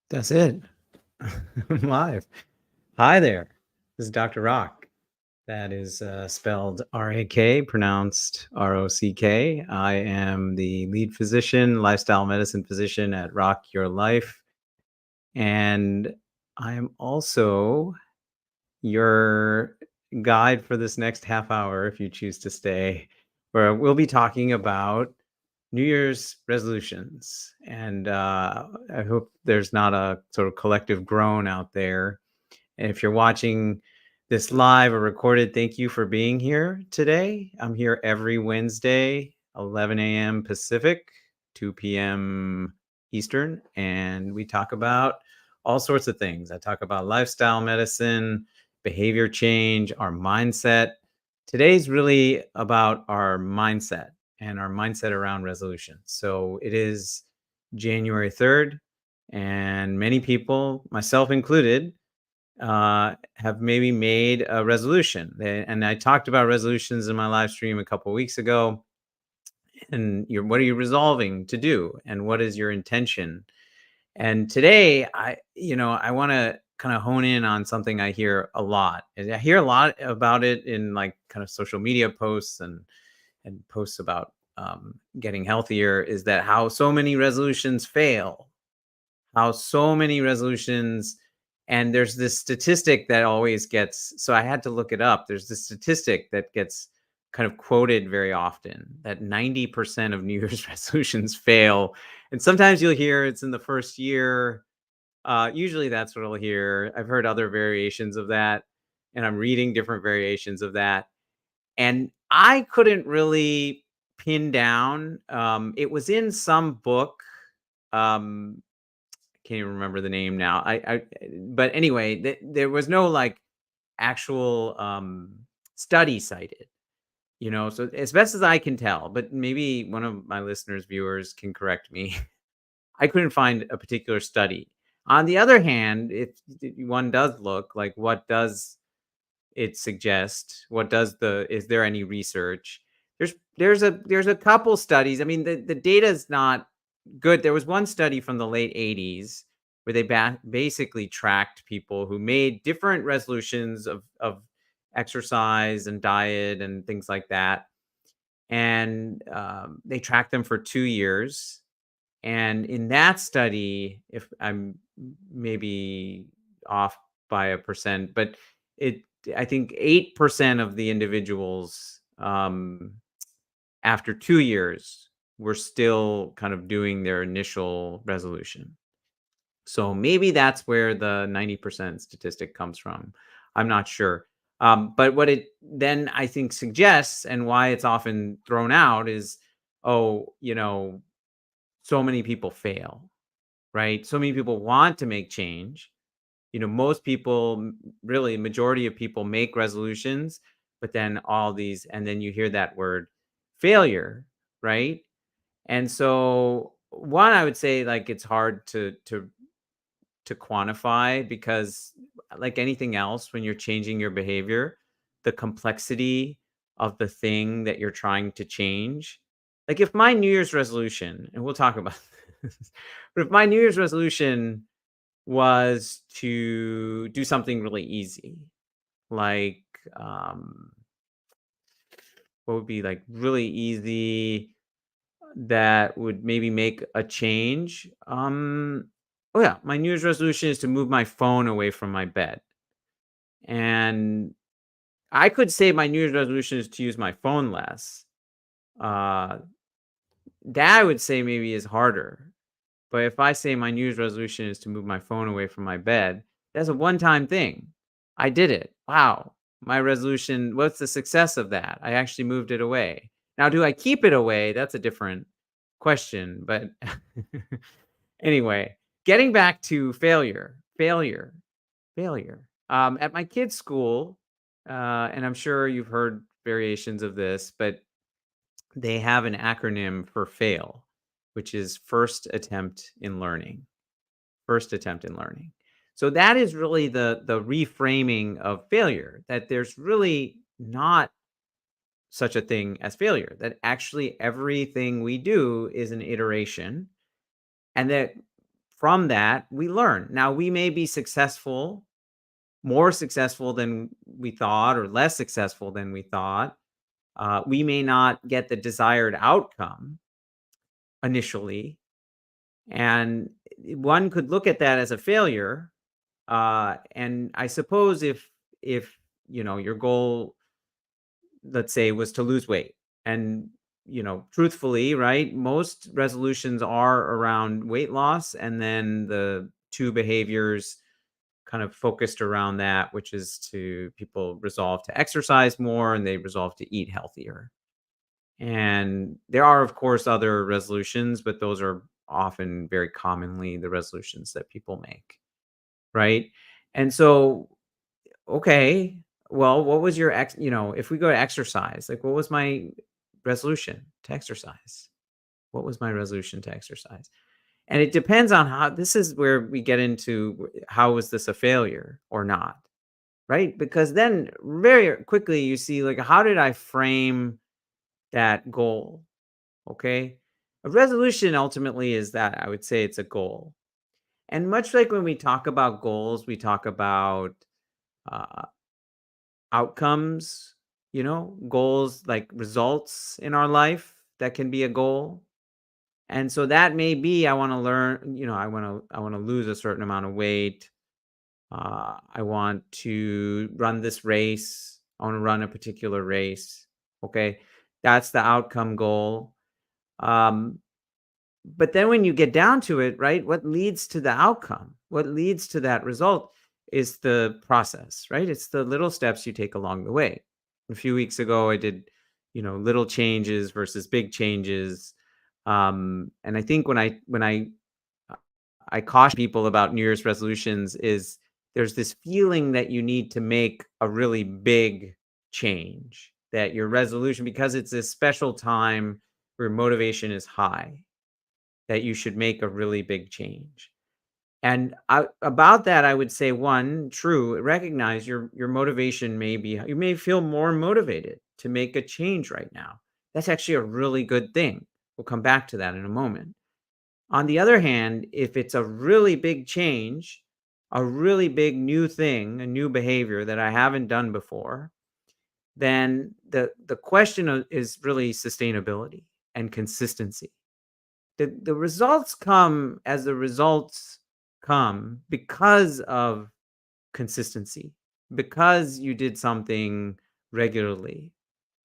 That's it. I'm live. Hi there. This is Dr. Rock. That is spelled RAK, pronounced ROCK. I am the lead physician, lifestyle medicine physician at Rak Your Life. And I am also your guide for this next half hour, if you choose to stay, where we'll be talking about New Year's resolutions. And I hope there's not a sort of collective groan out there. And if you're watching this live or recorded, thank you for being here today. I'm here every Wednesday, 11 a.m. Pacific, 2 p.m. Eastern, and we talk about all sorts of things. I talk about lifestyle medicine, behavior change, our mindset. Today's really about our mindset and our mindset around resolution. So it is January 3rd, and many people, myself included, have maybe made a resolution. And I talked about resolutions in my live stream a couple of weeks ago. And what are you resolving to do? And what is your intention? And today, I want to kind of hone in on something I hear a lot. And I hear a lot about it in like kind of social media posts and posts about getting healthier. Is that how so many resolutions fail? How so many resolutions, and there's this statistic that always gets, so I had to look it up. There's this statistic that gets kind of quoted very often, that 90% of New Year's resolutions fail. And sometimes you'll hear it's in the first year. Usually that's what I'll hear. I've heard other variations of that, and I'm reading different variations of that. And I couldn't really pin down. It was in some book. Um, can't even remember the name now. But anyway, there was no like actual study cited, so as best as I can tell, but maybe one of my listeners, viewers can correct me. I couldn't find a particular study. On the other hand, if one does look, like, what does it suggest? Is there any research? There's a couple studies. I mean, the data is not good. There was one study from the late 80s where they basically tracked people who made different resolutions of exercise and diet and things like that. And they tracked them for 2 years. And in that study, if I'm maybe off by a percent, but it I think 8% of the individuals after 2 years were still kind of doing their initial resolution. So maybe that's where the 90% statistic comes from. I'm not sure. But what it then I think suggests, and why it's often thrown out, is, oh, so many people fail, right? So many people want to make change. Most people, really, majority of people make resolutions, but then and then you hear that word failure, right? And so, one, I would say, like, it's hard to quantify, because like anything else, when you're changing your behavior, the complexity of the thing that you're trying to change, like if my New Year's resolution, and we'll talk about this, but if my New Year's resolution was to do something really easy, like what would be like really easy that would maybe make a change. Oh yeah, my New Year's resolution is to move my phone away from my bed. And I could say my New Year's resolution is to use my phone less. Uh, that I would say maybe is harder. But if I say my New Year's resolution is to move my phone away from my bed, that's a one-time thing. I did it. Wow. My resolution, what's the success of that? I actually moved it away. Now, do I keep it away? That's a different question. But anyway, getting back to failure. At my kids' school, and I'm sure you've heard variations of this, but they have an acronym for FAIL, which is first attempt in learning. First attempt in learning. So that is really the reframing of failure, that there's really not such a thing as failure, that actually everything we do is an iteration, and that from that, we learn. Now, we may be successful, more successful than we thought, or less successful than we thought. We may not get the desired outcome initially. And one could look at that as a failure. And I suppose if your goal, let's say, was to lose weight, and truthfully, right, most resolutions are around weight loss, and then the two behaviors kind of focused around that, which is to people resolve to exercise more and they resolve to eat healthier. And there are, of course, other resolutions, but those are often very commonly the resolutions that people make, right? And so, okay, well, what was your if we go to exercise, like, what was my resolution to exercise? What was my resolution to exercise? And it depends on how. This is where we get into how was this a failure or not, right? Because then very quickly you see, like, how did I frame that goal? Okay. A resolution ultimately is that, I would say, it's a goal. And much like when we talk about goals, we talk about uh, outcomes, goals like results in our life that can be a goal. And so that may be, I want to learn, I want to lose a certain amount of weight. I want to run this race. I want to run a particular race. Okay. That's the outcome goal. Um, But then when you get down to it, right, what leads to the outcome, what leads to that result is the process, right? It's the little steps you take along the way. A few weeks ago, I did, little changes versus big changes. And I think when I caution people about New Year's resolutions, is there's this feeling that you need to make a really big change, that your resolution, because it's a special time where motivation is high, that you should make a really big change. And about that, I would say, one, true, recognize your motivation may be, you may feel more motivated to make a change right now. That's actually a really good thing. We'll come back to that in a moment. On the other hand, if it's a really big change, a really big new thing, a new behavior that I haven't done before, then the question is really sustainability and consistency. The results come as the results come because of consistency, because you did something regularly.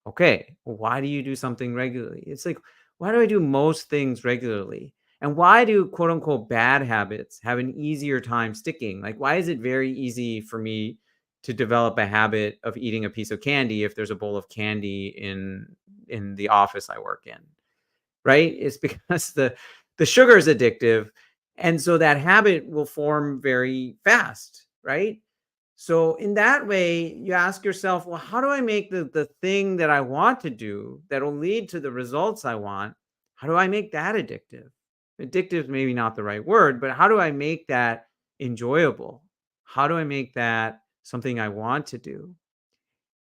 Okay, well, why do you do something regularly? It's like, why do I do most things regularly? And why do quote unquote bad habits have an easier time sticking? Like, why is it very easy for me to develop a habit of eating a piece of candy if there's a bowl of candy in the office I work in? Right? It's because the sugar is addictive, and so that habit will form very fast, right? So in that way, you ask yourself, well, how do I make the thing that I want to do that will lead to the results I want? How do I make that addictive? Addictive is maybe not the right word, but how do I make that enjoyable? How do I make that something I want to do?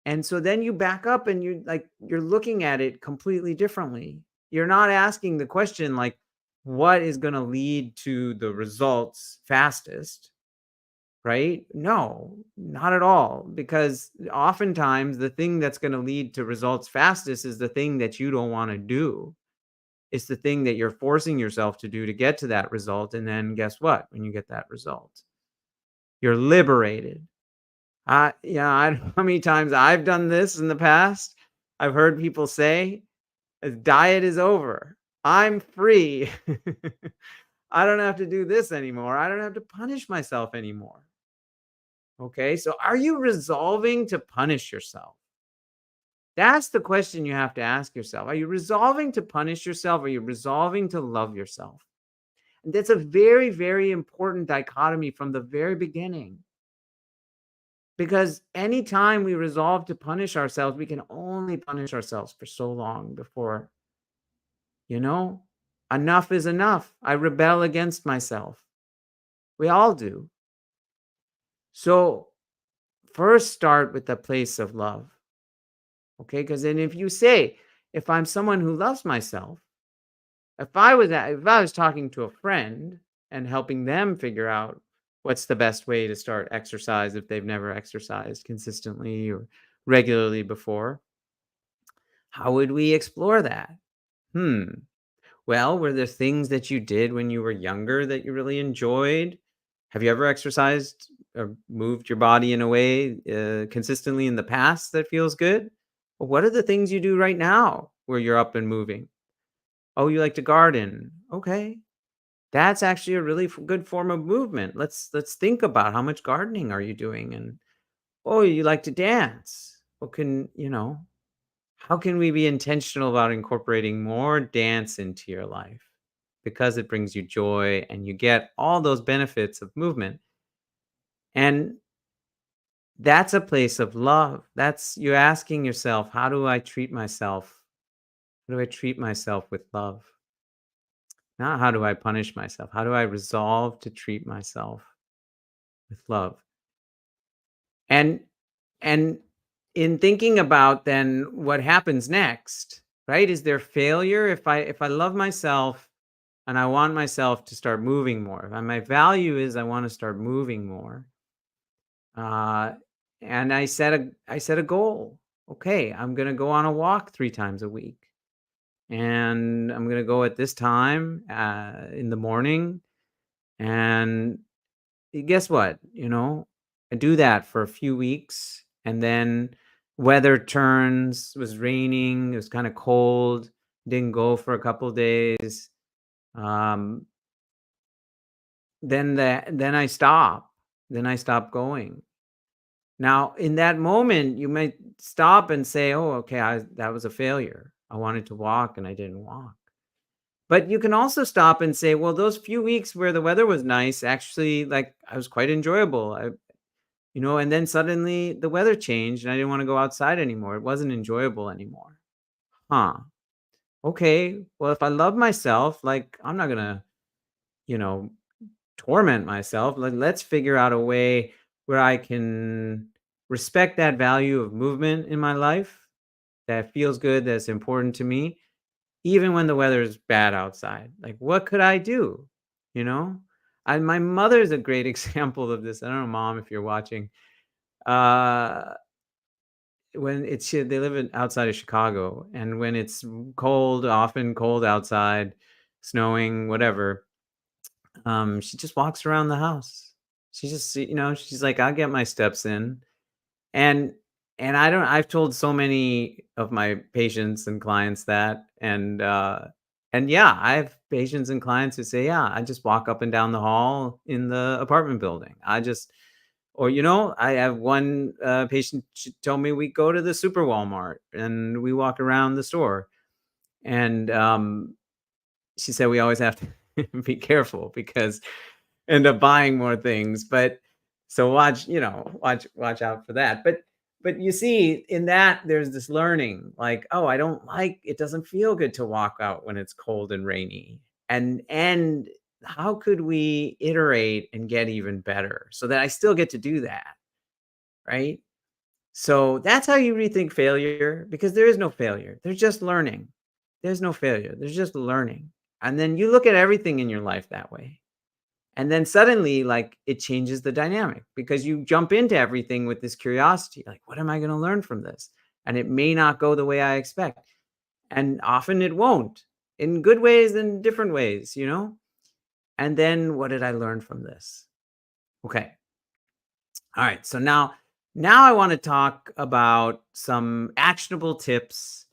And so then you back up and you're looking at it completely differently. You're not asking the question, like, what is going to lead to the results fastest, right? No, not at all. Because oftentimes the thing that's going to lead to results fastest is the thing that you don't want to do. It's the thing that you're forcing yourself to do to get to that result. And then guess what? When you get that result, you're liberated. I don't know how many times I've done this in the past. I've heard people say, diet is over. I'm free. I don't have to do this anymore. I don't have to punish myself anymore. Okay. So are you resolving to punish yourself? That's the question you have to ask yourself. Are you resolving to punish yourself? Are you resolving to love yourself? And that's a very, very important dichotomy from the very beginning. Because anytime we resolve to punish ourselves, we can only punish ourselves for so long before, you know, enough is enough. I rebel against myself. We all do. So first start with the place of love. Okay. Because then if you say, if I'm someone who loves myself, if I was talking to a friend and helping them figure out what's the best way to start exercise if they've never exercised consistently or regularly before. How would we explore that? Hmm. Well, were there things that you did when you were younger that you really enjoyed? Have you ever exercised or moved your body in a way consistently in the past that feels good? Well, what are the things you do right now where you're up and moving? Oh, you like to garden. Okay. That's actually a really good form of movement. Let's think about how much gardening are you doing, and oh, you like to dance. Well, how can we be intentional about incorporating more dance into your life? Because it brings you joy and you get all those benefits of movement. And that's a place of love. That's you asking yourself, how do I treat myself? How do I treat myself with love? Not how do I punish myself? How do I resolve to treat myself with love? And and in thinking about then what happens next, right? Is there failure if I love myself and I want myself to start moving more? If my value is I want to start moving more. Uh and I set a goal. Okay, I'm going to go on a walk 3 times a week. And I'm going to go at this time in the morning, and guess what? I do that for a few weeks, and then weather turns. It was raining. It was kind of cold. Didn't go for a couple days. Um, then I stop. Then I stop going. Now, in that moment, you might stop and say, "Oh, okay, that was a failure. I wanted to walk and I didn't walk." But you can also stop and say, "Well, those few weeks where the weather was nice, actually, like, I was quite enjoyable. And then suddenly the weather changed and I didn't want to go outside anymore. It wasn't enjoyable anymore. Huh. Okay. Well, if I love myself, like I'm not going to, you know, torment myself. Let's figure out a way where I can respect that value of movement in my life that feels good, that's important to me, even when the weather is bad outside. Like, what could I do? You know, my mother's a great example of this. I don't know, mom, if you're watching. Uh, when they live outside of Chicago, and when it's cold, often cold outside, snowing, whatever, she just walks around the house. She just, she's like, I'll get my steps in. And I've told so many of my patients and clients that, and yeah, I have patients and clients who say, yeah, I just walk up and down the hall in the apartment building. I have one patient, she told me we go to the super Walmart and we walk around the store. And she said we always have to be careful because end up buying more things. But so watch out for that. But you see, in that there's this learning, like, oh, I don't like it, doesn't feel good to walk out when it's cold and rainy. And how could we iterate and get even better so that I still get to do that, right? So that's how you rethink failure, because there is no failure. There's just learning. There's no failure. There's just learning. And then you look at everything in your life that way. And then suddenly, like, it changes the dynamic because you jump into everything with this curiosity, like, what am I going to learn from this? And it may not go the way I expect. And often it won't, in good ways and different ways. And then what did I learn from this? Okay. All right. So now I want to talk about some actionable tips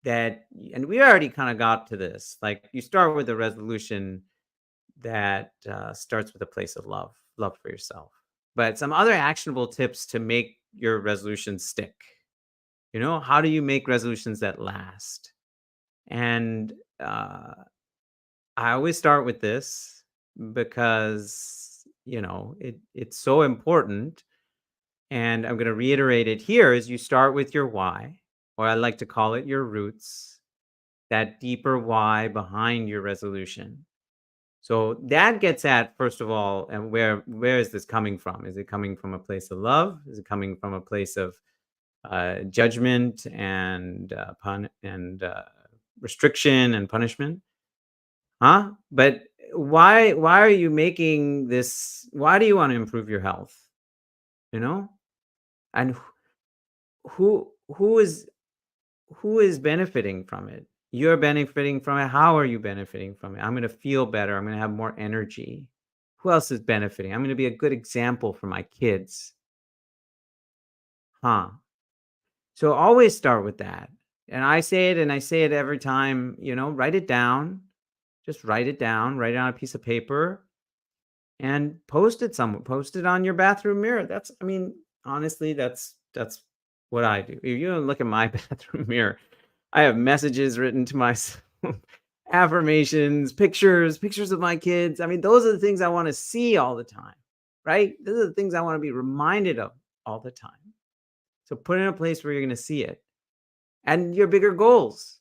and we already kind of got to this. Like, you start with a resolution that starts with a place of love for yourself. But some other actionable tips to make your resolutions stick. How do you make resolutions that last? And I always start with this because it's so important. And I'm going to reiterate it here: is you start with your why, or I like to call it your roots, that deeper why behind your resolution. So that gets at, first of all, and where is this coming from? Is it coming from a place of love? Is it coming from a place of judgment and restriction and punishment? Huh? But why are you making this? Why do you want to improve your health? You know, and who is who is benefiting from it? You're benefiting from it. How are you benefiting from it? I'm going to feel better. I'm going to have more energy. Who else is benefiting? I'm going to be a good example for my kids. Huh? So always start with that. And I say it, and I say it every time, write it down. Just write it down, write it on a piece of paper, and post it somewhere. Post it on your bathroom mirror. Honestly, that's what I do. If you don't look at my bathroom mirror, I have messages written to myself, affirmations, pictures of my kids. Those are the things I want to see all the time, right? Those are the things I want to be reminded of all the time. So put it in a place where you're going to see it. And your bigger goals.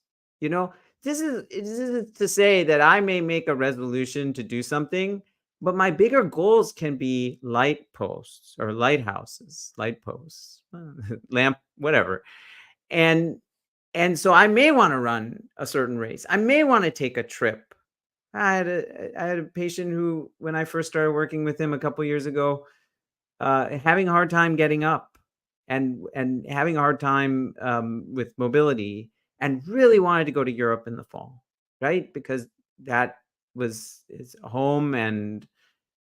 This is to say that I may make a resolution to do something, but my bigger goals can be light posts or lighthouses, light posts, lamp, whatever. And so I may want to run a certain race. I may want to take a trip. I had a patient who, when I first started working with him a couple years ago, having a hard time getting up and having a hard time with mobility, and really wanted to go to Europe in the fall, right? Because that was his home, and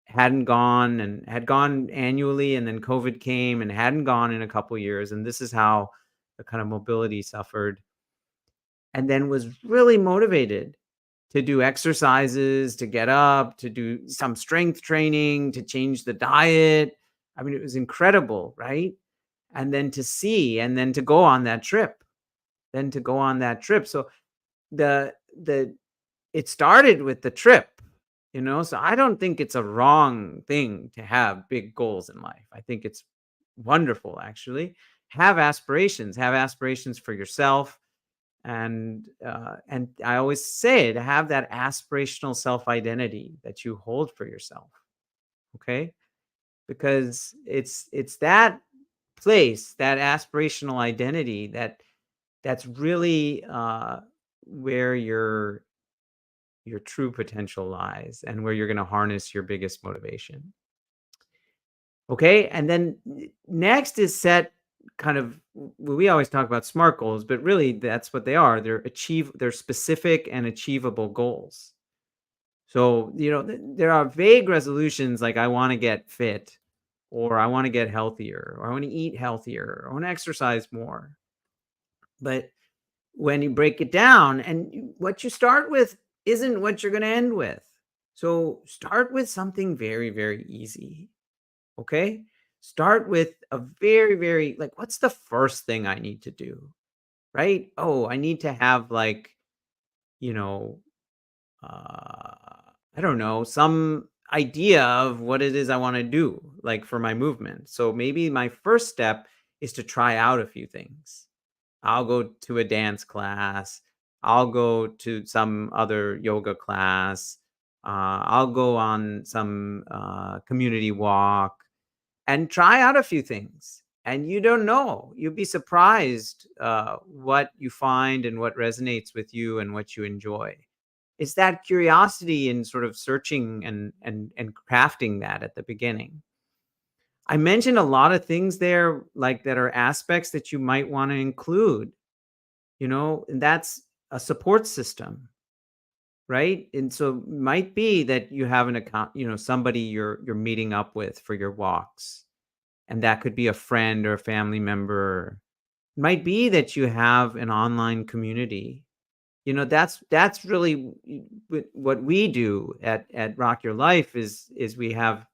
hadn't gone, and had gone annually, and then COVID came and hadn't gone in a couple years, and this is how the kind of mobility suffered, and then was really motivated to do exercises, to get up, to do some strength training, to change the diet. It was incredible, right? And then to see, and then to go on that trip, So the it started with the trip, So I don't think it's a wrong thing to have big goals in life. I think it's wonderful, actually. Have aspirations for yourself. And I always say to have that aspirational self-identity that you hold for yourself. Okay? Because it's that place, that aspirational identity, that's really where your true potential lies, and where you're going to harness your biggest motivation. Okay? And then next is set kind of, we always talk about SMART goals, but really that's what they are. They're specific and achievable goals. So, there are vague resolutions like I want to get fit, or I want to get healthier, or I want to eat healthier, or I want to exercise more. But when you break it down, and what you start with isn't what you're going to end with. So start with something very, very easy. Okay? Start with a very, very, like, what's the first thing I need to do? Right? Oh, I need to have, like, you know, I don't know, some idea of what it is I want to do, like for my movement. So maybe my first step is to try out a few things. I'll go to a dance class. I'll go to some other yoga class. I'll go on some community walk and try out a few things. And you don't know. You'd be surprised what you find and what resonates with you and what you enjoy. It's that curiosity and sort of searching and crafting that at the beginning. I mentioned a lot of things there, like, that are aspects that you might want to include, and that's a support system, right? And so it might be that you have an account, somebody you're meeting up with for your walks, and that could be a friend or a family member. It might be that you have an online community. That's really what we do at Rock Your Life is we have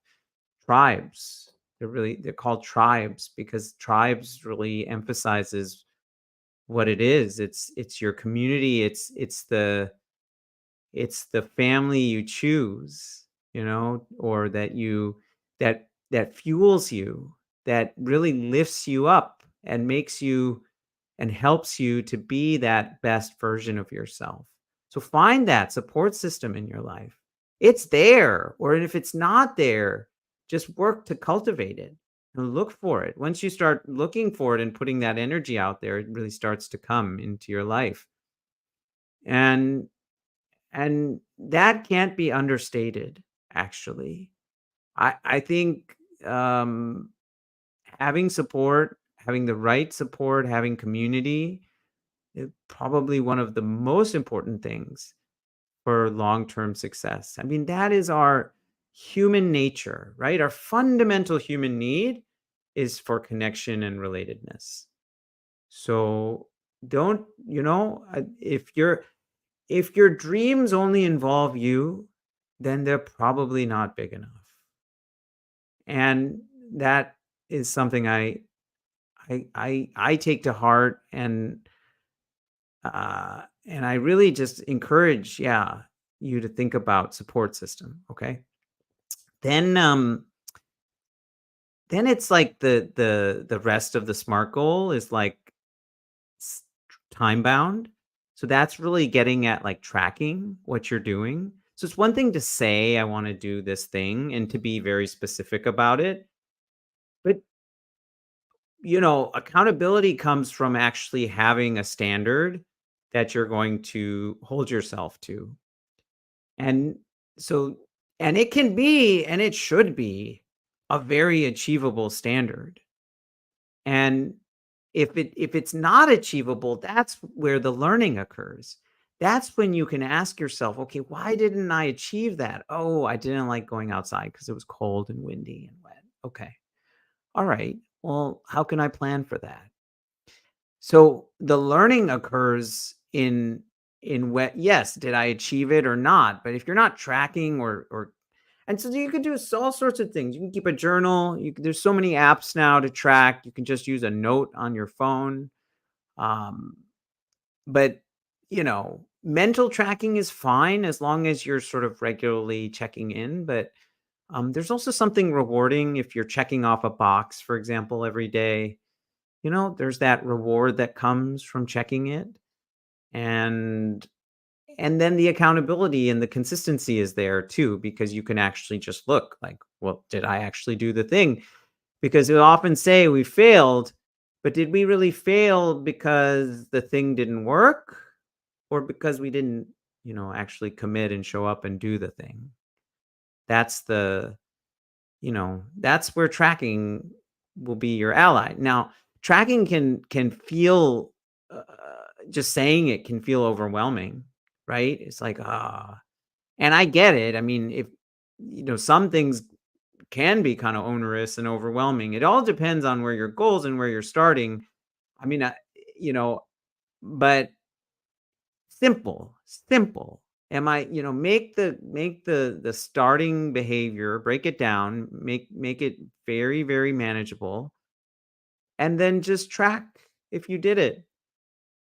tribes. They're called tribes because tribes really emphasizes what it is. It's your community. It's the family you choose, or that fuels you, that really lifts you up and makes you and helps you to be that best version of yourself. So find that support system in your life. It's there, or if it's not there, just work to cultivate it and look for it. Once you start looking for it and putting that energy out there, it really starts to come into your life. And And that can't be understated, actually. I think, having support, having the right support, having community is probably one of the most important things for long-term success. I mean, that is our human nature, right? Our fundamental human need is for connection and relatedness. So don't, if your dreams only involve you, then they're probably not big enough. And that is something I take to heart, and I really just encourage, yeah, you to think about support system. Okay. Then then it's like the rest of the SMART goal is like s- time bound. So that's really getting at like tracking what you're doing. So it's one thing to say I want to do this thing and to be very specific about it, but accountability comes from actually having a standard that you're going to hold yourself to. And so, and it can be, and it should be a very achievable standard. And if it's not achievable, that's where the learning occurs. That's when you can ask yourself, okay, why didn't I achieve that? Oh, I didn't like going outside because it was cold and windy and wet. Okay. All right. Well, how can I plan for that? So the learning occurs in what, yes, did I achieve it or not? But if you're not tracking or and so you could do all sorts of things. You can keep a journal. There's so many apps now to track. You can just use a note on your phone. Um, but mental tracking is fine as long as you're sort of regularly checking in. But there's also something rewarding if you're checking off a box, for example, every day. There's that reward that comes from checking it, and then the accountability and the consistency is there too, because you can actually just look like, well, did I actually do the thing? Because we often say we failed, but did we really fail because the thing didn't work, or because we didn't, actually commit and show up and do the thing? That's that's where tracking will be your ally. Now, tracking can feel, just saying it can feel overwhelming, right? It's like, and I get it. I mean, if some things can be kind of onerous and overwhelming. It all depends on where your goals and where you're starting. I mean, you know, but simple, simple. Am I, make the starting behavior, break it down, make it very, very manageable, and then just track if you did it.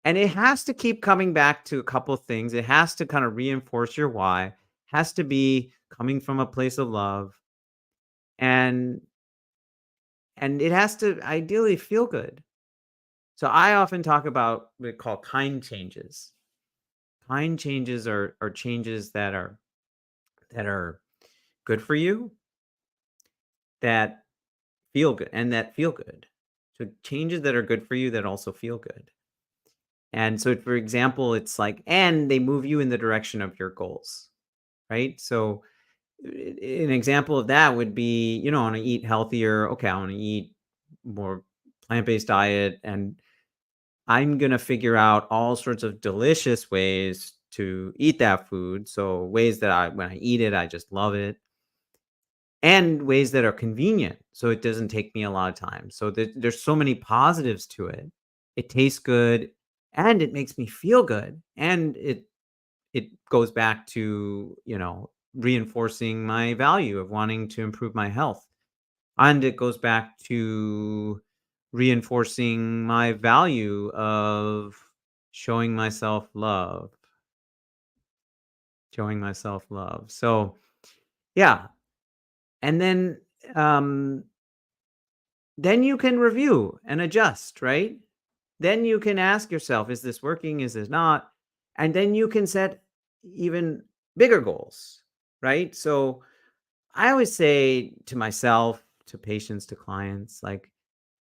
And it has to keep coming back to a couple things. It has to kind of reinforce your why, has to be coming from a place of love, and it has to ideally feel good. So I often talk about what we call kind changes. Kind changes are changes that are good for you, that feel good, and that feel good. So changes that are good for you that also feel good. And so, for example, it's like, and they move you in the direction of your goals, right? So an example of that would be, I want to eat healthier. Okay, I want to eat more plant-based diet, and I'm gonna figure out all sorts of delicious ways to eat that food. So ways that when I eat it, I just love it, and ways that are convenient, so it doesn't take me a lot of time. So there's so many positives to it. It tastes good, and it makes me feel good, and it goes back to reinforcing my value of wanting to improve my health. And it goes back to reinforcing my value of showing myself love, showing myself love. So, yeah. And um, then you can review and adjust, right? Then you can ask yourself, is this working? Is this not? And then you can set even bigger goals, right? So I always say to myself, to patients, to clients, like,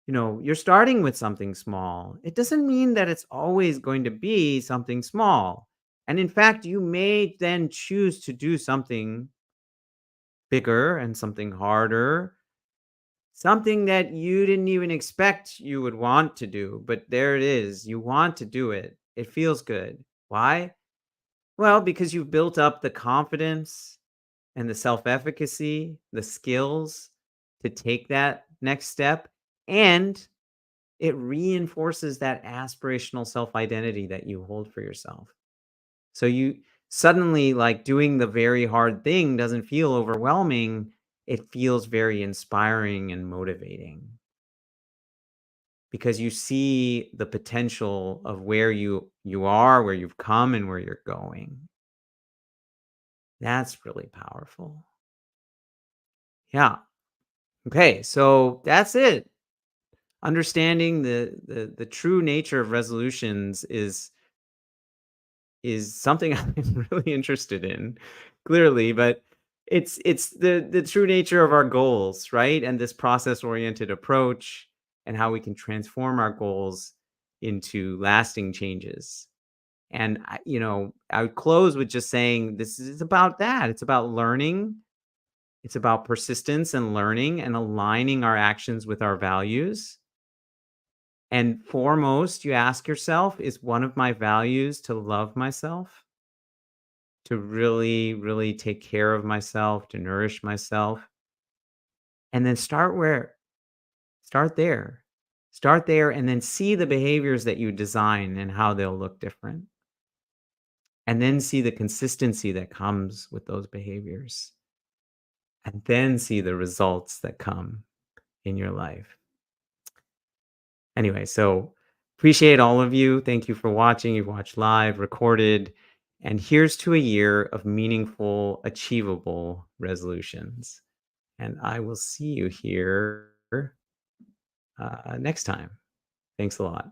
you're starting with something small. It doesn't mean that it's always going to be something small. And in fact, you may then choose to do something bigger and something harder, something that you didn't even expect you would want to do, but there it is. You want to do it. It feels good. Why? Well, because you've built up the confidence and the self efficacy, the skills to take that next step. And it reinforces that aspirational self identity that you hold for yourself. So you suddenly, like, doing the very hard thing doesn't feel overwhelming. It feels very inspiring and motivating because you see the potential of where you are, where you've come, and where you're going. That's really powerful. Yeah. Okay, so that's it. Understanding the true nature of resolutions is something I'm really interested in, clearly, but it's the true nature of our goals, right? And this process-oriented approach and how we can transform our goals into lasting changes. And I would close with just saying this is about that. It's about learning. It's about persistence and learning and aligning our actions with our values. And foremost, you ask yourself, is one of my values to love myself? To really, really take care of myself, to nourish myself, and then start there. Start there and then see the behaviors that you design and how they'll look different. And then see the consistency that comes with those behaviors. And then see the results that come in your life. Anyway, so appreciate all of you. Thank you for watching. You've watched live, recorded, and here's to a year of meaningful, achievable resolutions. And I will see you here next time. Thanks a lot.